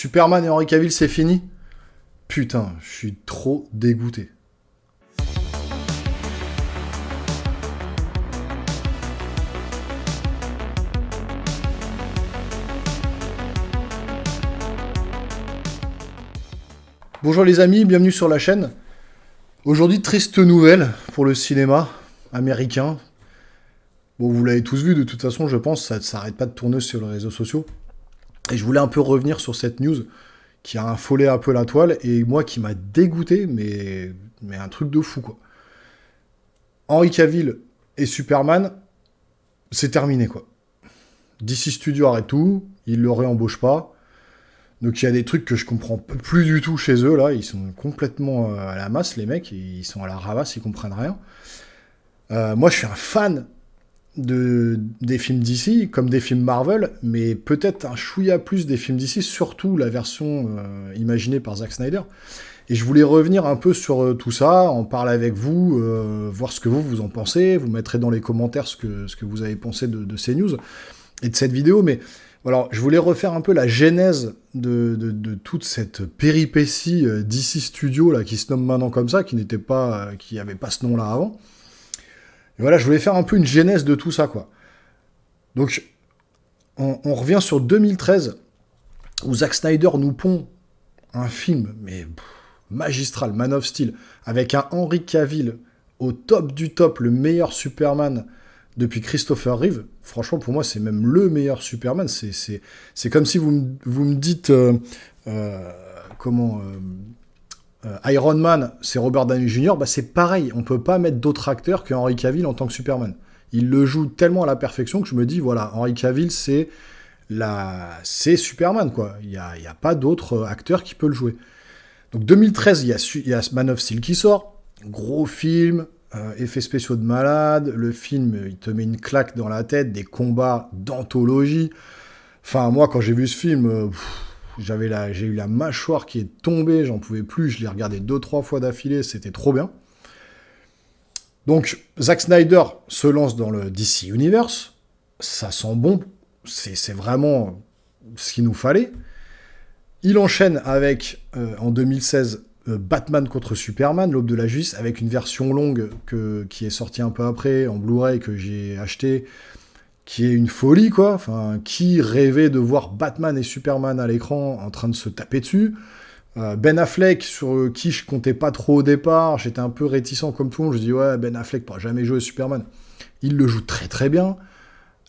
Superman et Henry Cavill, c'est fini? Putain, je suis trop dégoûté. Bonjour les amis, bienvenue sur la chaîne. Aujourd'hui, triste nouvelle pour le cinéma américain. Bon, vous l'avez tous vu, de toute façon, je pense, ça ne s'arrête pas de tourner sur les réseaux sociaux. Et je voulais un peu revenir sur cette news qui a affolé un peu la toile, et moi qui m'a dégoûté, mais un truc de fou, quoi. Henry Cavill et Superman, c'est terminé, quoi. DC Studio arrête tout, ils le réembauchent pas. Donc il y a des trucs que je comprends plus du tout chez eux, là, ils sont complètement à la masse, les mecs, ils sont à la ramasse, ils comprennent rien. Moi, je suis un fan des films DC, comme des films Marvel, mais peut-être un chouïa plus des films DC, surtout la version imaginée par Zack Snyder. Et je voulais revenir un peu sur tout ça, en parler avec vous, voir ce que vous en pensez, vous mettrez dans les commentaires ce que vous avez pensé de ces news et de cette vidéo, mais voilà, je voulais refaire un peu la genèse de toute cette péripétie DC Studio, là, qui se nomme maintenant comme ça, qui n'avait pas ce nom-là avant. Et voilà, je voulais faire un peu une genèse de tout ça, quoi. Donc, on revient sur 2013, où Zack Snyder nous pond un film, mais magistral, Man of Steel, avec un Henry Cavill au top du top, le meilleur Superman depuis Christopher Reeve. Franchement, pour moi, c'est même le meilleur Superman. C'est comme si vous me dites... Iron Man, c'est Robert Downey Jr., bah c'est pareil, on peut pas mettre d'autres acteurs que Henry Cavill en tant que Superman. Il le joue tellement à la perfection que je me dis, voilà, Henry Cavill, c'est Superman, quoi. Il y a pas d'autre acteur qui peut le jouer. Donc 2013, il y a Man of Steel qui sort, gros film, effets spéciaux de malade, le film, il te met une claque dans la tête, des combats d'anthologie. Enfin, moi, quand j'ai vu ce film... j'ai eu la mâchoire qui est tombée, j'en pouvais plus, je l'ai regardé 2-3 fois d'affilée, c'était trop bien. Donc, Zack Snyder se lance dans le DC Universe, ça sent bon, c'est vraiment ce qu'il nous fallait. Il enchaîne avec, en 2016, Batman contre Superman, l'Aube de la Justice, avec une version longue qui est sortie un peu après, en Blu-ray, que j'ai acheté, qui est une folie, quoi. Enfin, qui rêvait de voir Batman et Superman à l'écran en train de se taper dessus. Ben Affleck, sur qui je comptais pas trop au départ, j'étais un peu réticent comme tout le monde, je dis ouais, Ben Affleck pourra jamais jouer Superman. Il le joue très très bien.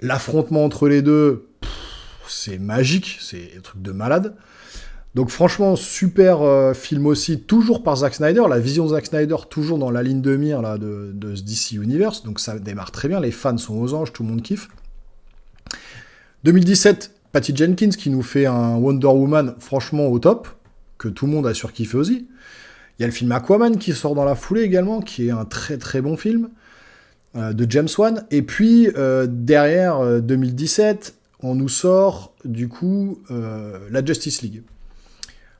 L'affrontement entre les deux, c'est magique, c'est un truc de malade. Donc franchement, super film aussi, toujours par Zack Snyder, la vision de Zack Snyder, toujours dans la ligne de mire là, de ce DC Universe, donc ça démarre très bien, les fans sont aux anges, tout le monde kiffe. 2017, Patty Jenkins qui nous fait un Wonder Woman franchement au top, que tout le monde a surkiffé aussi. Il y a le film Aquaman qui sort dans la foulée également, qui est un très très bon film, de James Wan. Et puis, derrière 2017, on nous sort du coup la Justice League.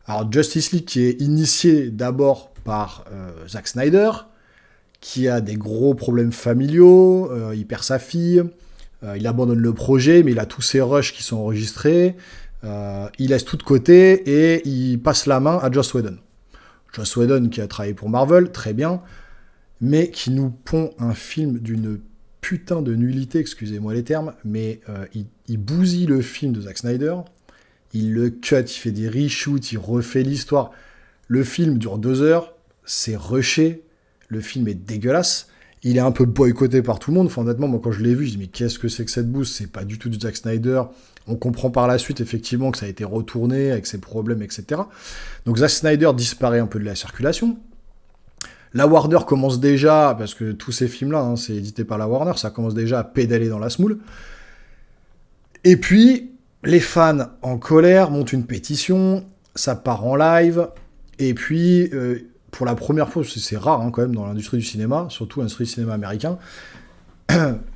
Alors Justice League qui est initié d'abord par Zack Snyder, qui a des gros problèmes familiaux, il perd sa fille... il abandonne le projet, mais il a tous ses rushs qui sont enregistrés. Il laisse tout de côté et il passe la main à Joss Whedon. Joss Whedon qui a travaillé pour Marvel, très bien, mais qui nous pond un film d'une putain de nullité, excusez-moi les termes, mais il bousille le film de Zack Snyder, il le cut, il fait des reshoots, il refait l'histoire. Le film dure 2 heures, c'est rushé, le film est dégueulasse. Il est un peu boycotté par tout le monde. Enfin, honnêtement, moi, quand je l'ai vu, je dis, mais qu'est-ce que c'est que cette bouse? C'est pas du tout du Zack Snyder. On comprend par la suite, effectivement, que ça a été retourné avec ses problèmes, etc. Donc, Zack Snyder disparaît un peu de la circulation. La Warner commence déjà, parce que tous ces films-là, hein, c'est édité par la Warner, ça commence déjà à pédaler dans la semoule. Et puis, les fans en colère montent une pétition, ça part en live, et puis... pour la première fois, c'est rare hein, quand même dans l'industrie du cinéma, surtout l'industrie du cinéma américain,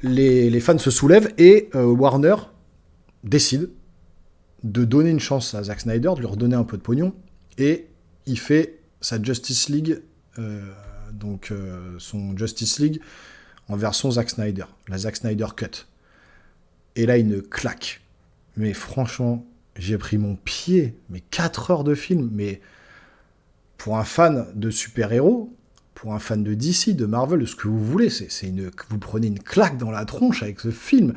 les fans se soulèvent et Warner décide de donner une chance à Zack Snyder, de lui redonner un peu de pognon, et il fait sa Justice League, son Justice League en version Zack Snyder, la Zack Snyder Cut. Et là, il ne claque. Mais franchement, j'ai pris mon pied, mais 4 heures de film, mais pour un fan de super-héros, pour un fan de DC, de Marvel, de ce que vous voulez, vous prenez une claque dans la tronche avec ce film,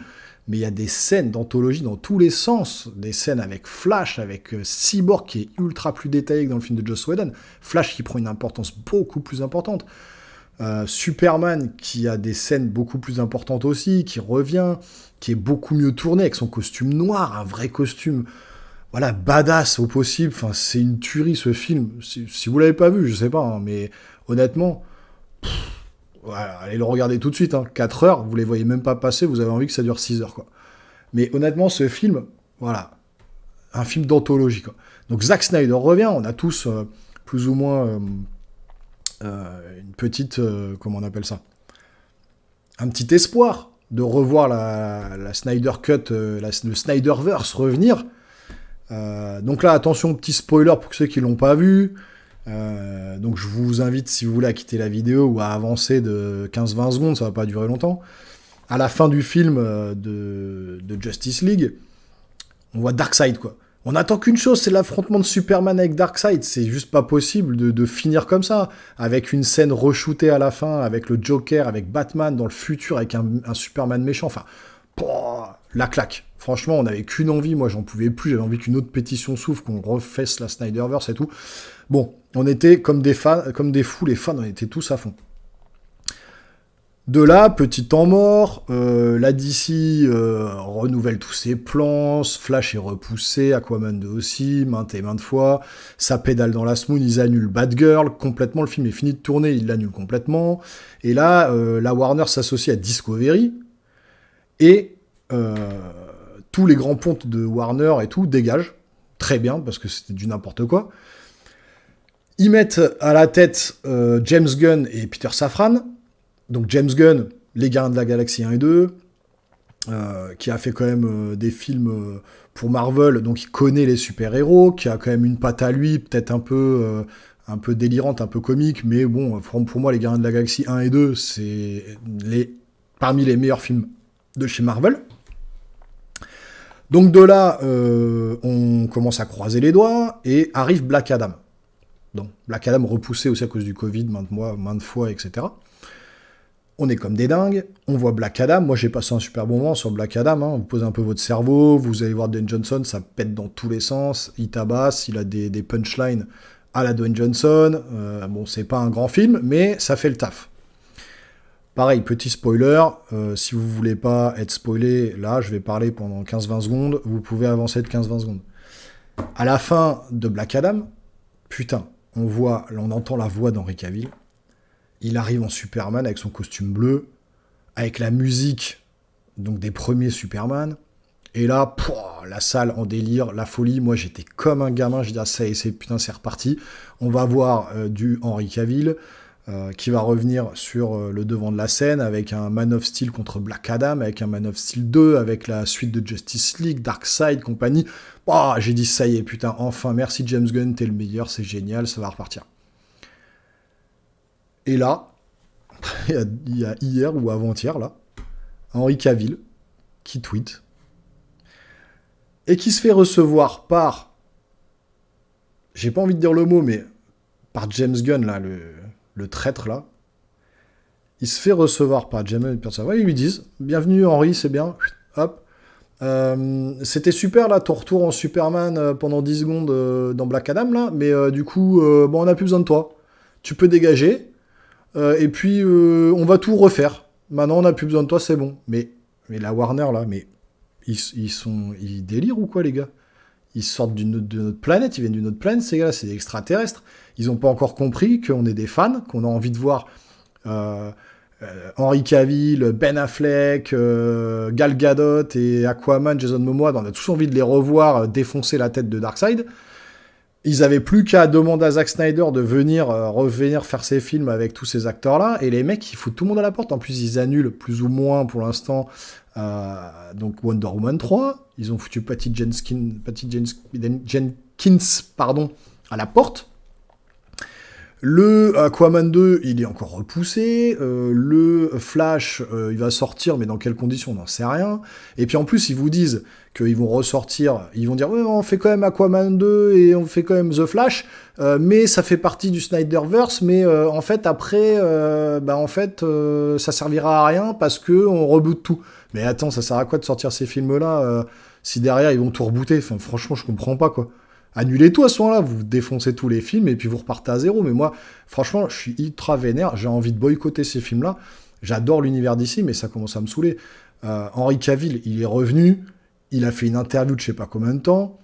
mais il y a des scènes d'anthologie dans tous les sens, des scènes avec Flash, avec Cyborg qui est ultra plus détaillé que dans le film de Joss Whedon, Flash qui prend une importance beaucoup plus importante, Superman qui a des scènes beaucoup plus importantes aussi, qui revient, qui est beaucoup mieux tourné avec son costume noir, un vrai costume, voilà, badass au possible. Enfin, c'est une tuerie ce film. Si vous l'avez pas vu, je sais pas, hein, mais honnêtement, voilà, allez le regarder tout de suite. Hein. 4 heures, vous les voyez même pas passer, vous avez envie que ça dure 6 heures, quoi. Mais honnêtement, ce film, voilà, un film d'anthologie, quoi. Donc Zack Snyder revient, on a tous plus ou moins une petite, comment on appelle ça, un petit espoir de revoir la Snyder Cut, le Snyderverse revenir. Donc là, attention, petit spoiler pour ceux qui l'ont pas vu. Donc je vous invite, si vous voulez, à quitter la vidéo ou à avancer de 15-20 secondes, ça va pas durer longtemps. À la fin du film de Justice League, on voit Darkseid, quoi. On attend qu'une chose, c'est l'affrontement de Superman avec Darkseid. C'est juste pas possible de finir comme ça, avec une scène re-shootée à la fin, avec le Joker, avec Batman dans le futur, avec un Superman méchant. Enfin, la claque. Franchement, on n'avait qu'une envie, moi j'en pouvais plus, j'avais envie qu'une autre pétition s'ouvre, qu'on refasse la Snyderverse et tout. Bon, on était comme des fans, comme des fous, les fans, on était tous à fond. De là, petit temps mort, la DC renouvelle tous ses plans, Flash est repoussé, Aquaman 2 aussi, maintes et maintes fois, ça pédale dans la semoule, ils annulent Batgirl, complètement, le film est fini de tourner, ils l'annulent complètement, et là, la Warner s'associe à Discovery, et tous les grands pontes de Warner et tout dégagent, très bien, parce que c'était du n'importe quoi. Ils mettent à la tête James Gunn et Peter Safran. Donc James Gunn, Les Gardiens de la Galaxie 1 et 2, qui a fait quand même des films pour Marvel, donc il connaît les super-héros, qui a quand même une patte à lui, peut-être un peu délirante, un peu comique, mais bon, pour moi, Les Gardiens de la Galaxie 1 et 2, c'est parmi les meilleurs films de chez Marvel. Donc de là, on commence à croiser les doigts, et arrive Black Adam. Donc Black Adam repoussé aussi à cause du Covid, maintes fois, etc. On est comme des dingues, on voit Black Adam, moi j'ai passé un super bon moment sur Black Adam, hein. Vous posez un peu votre cerveau, vous allez voir Dwayne Johnson, ça pète dans tous les sens, il tabasse, il a des punchlines à la Dwayne Johnson, bon c'est pas un grand film, mais ça fait le taf. Pareil, petit spoiler, si vous voulez pas être spoilé, là je vais parler pendant 15-20 secondes, vous pouvez avancer de 15-20 secondes. À la fin de Black Adam, putain, on entend la voix d'Henry Cavill. Il arrive en Superman avec son costume bleu, avec la musique donc des premiers Superman. Et là, la salle en délire, la folie. Moi, j'étais comme un gamin. Je dis, ah, ça y est, c'est reparti. On va voir du Henry Cavill qui va revenir sur le devant de la scène avec un Man of Steel contre Black Adam, avec un Man of Steel 2, avec la suite de Justice League, Darkseid, compagnie. J'ai dit, ça y est, putain, enfin, merci James Gunn, t'es le meilleur, c'est génial, ça va repartir. Et là, il y a hier ou avant-hier, là, Henry Cavill qui tweet et qui se fait recevoir par, j'ai pas envie de dire le mot, mais par James Gunn, là, le traître, là. Il se fait recevoir par James Gunn, ils lui disent « Bienvenue Henry, c'est bien. » Hop. C'était super, là, ton retour en Superman pendant 10 secondes dans Black Adam, là, mais du coup, on n'a plus besoin de toi. Tu peux dégager. Et puis, on va tout refaire. Maintenant, on n'a plus besoin de toi, c'est bon. Mais la Warner, là, mais ils délirent ou quoi, les gars? Ils sortent de notre planète, ils viennent d'une autre planète, ces gars-là, c'est des extraterrestres. Ils n'ont pas encore compris qu'on est des fans, qu'on a envie de voir Henry Cavill, Ben Affleck, Gal Gadot et Aquaman, Jason Momoa. On a tous envie de les revoir défoncer la tête de Darkseid. Ils avaient plus qu'à demander à Zack Snyder de revenir faire ses films avec tous ces acteurs-là, et les mecs, ils foutent tout le monde à la porte. En plus, ils annulent plus ou moins, pour l'instant, donc Wonder Woman 3. Ils ont foutu Patty Jenkins, à la porte. Le Aquaman 2, il est encore repoussé. Le Flash, il va sortir, mais dans quelles conditions, on n'en sait rien. Et puis en plus, ils vous disent qu'ils vont ressortir, ils vont dire ouais, on fait quand même Aquaman 2 et on fait quand même The Flash, mais ça fait partie du Snyderverse, mais en fait après, ça servira à rien parce que on reboot tout. Mais attends, ça sert à quoi de sortir ces films-là si derrière ils vont tout rebooter? Enfin, franchement, je comprends pas quoi. Annulez tout à ce moment-là, vous défoncez tous les films et puis vous repartez à zéro. Mais moi, franchement, je suis ultra vénère, j'ai envie de boycotter ces films-là. J'adore l'univers d'ici, mais ça commence à me saouler. Henry Cavill, il est revenu, il a fait une interview de je sais pas combien de temps,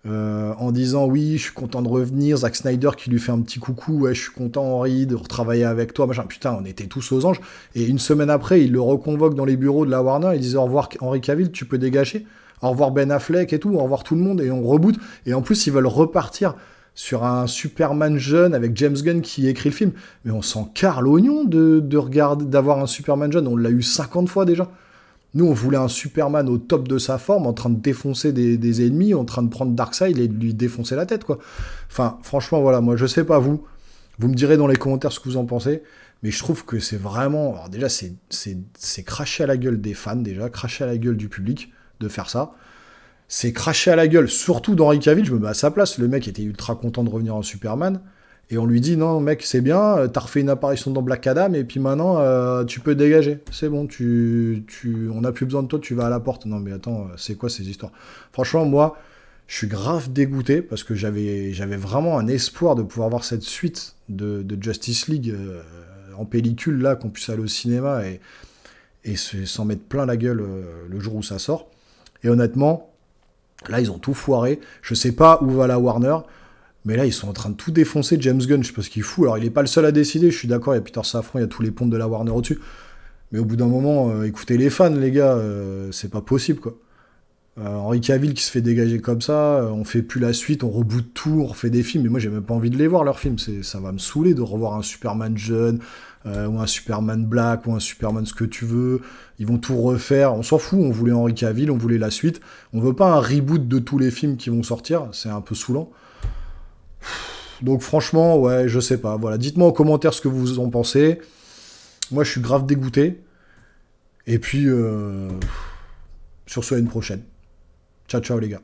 en disant oui, je suis content de revenir. Zack Snyder qui lui fait un petit coucou, ouais, je suis content Henry de retravailler avec toi, machin. Putain, on était tous aux anges. Et une semaine après, il le reconvoque dans les bureaux de la Warner, il disait au revoir Henry Cavill, tu peux dégager. Au revoir Ben Affleck et tout, au revoir tout le monde, et on reboot. Et en plus, ils veulent repartir sur un Superman jeune avec James Gunn qui écrit le film. Mais on s'en carre l'oignon de regarder, d'avoir un Superman jeune, on l'a eu 50 fois déjà. Nous, on voulait un Superman au top de sa forme, en train de défoncer des ennemis, en train de prendre Darkseid et de lui défoncer la tête, quoi. Enfin, franchement, voilà, moi, je sais pas vous. Vous me direz dans les commentaires ce que vous en pensez. Mais je trouve que c'est vraiment... Alors déjà, c'est cracher à la gueule des fans, déjà, cracher à la gueule du public de faire ça. C'est cracher à la gueule, surtout d'Henry Cavill, je me mets à sa place. Le mec était ultra content de revenir en Superman. Et on lui dit, non, mec, c'est bien, t'as refait une apparition dans Black Adam, et puis maintenant, tu peux dégager. C'est bon, on n'a plus besoin de toi, tu vas à la porte. Non, mais attends, c'est quoi ces histoires? Franchement, moi, je suis grave dégoûté, parce que j'avais vraiment un espoir de pouvoir voir cette suite de Justice League en pellicule, là, qu'on puisse aller au cinéma et s'en mettre plein la gueule le jour où ça sort. Et honnêtement, là, ils ont tout foiré. Je sais pas où va la Warner, mais là, ils sont en train de tout défoncer. James Gunn, je sais pas ce qu'il fout. Alors, il est pas le seul à décider, je suis d'accord, il y a Peter Safran, il y a tous les pontes de la Warner au-dessus. Mais au bout d'un moment, écoutez les fans, les gars, c'est pas possible, quoi. Henry Cavill qui se fait dégager comme ça, on fait plus la suite, on reboot tout, on refait des films, mais moi j'ai même pas envie de les voir leurs films, ça va me saouler de revoir un Superman jeune, ou un Superman Black, ou un Superman ce que tu veux, ils vont tout refaire, on s'en fout, on voulait Henry Cavill, on voulait la suite, on veut pas un reboot de tous les films qui vont sortir, c'est un peu saoulant. Donc franchement, ouais, je sais pas, voilà, dites-moi en commentaire ce que vous en pensez, moi je suis grave dégoûté, et puis sur ce à une prochaine. Ciao ciao les gars.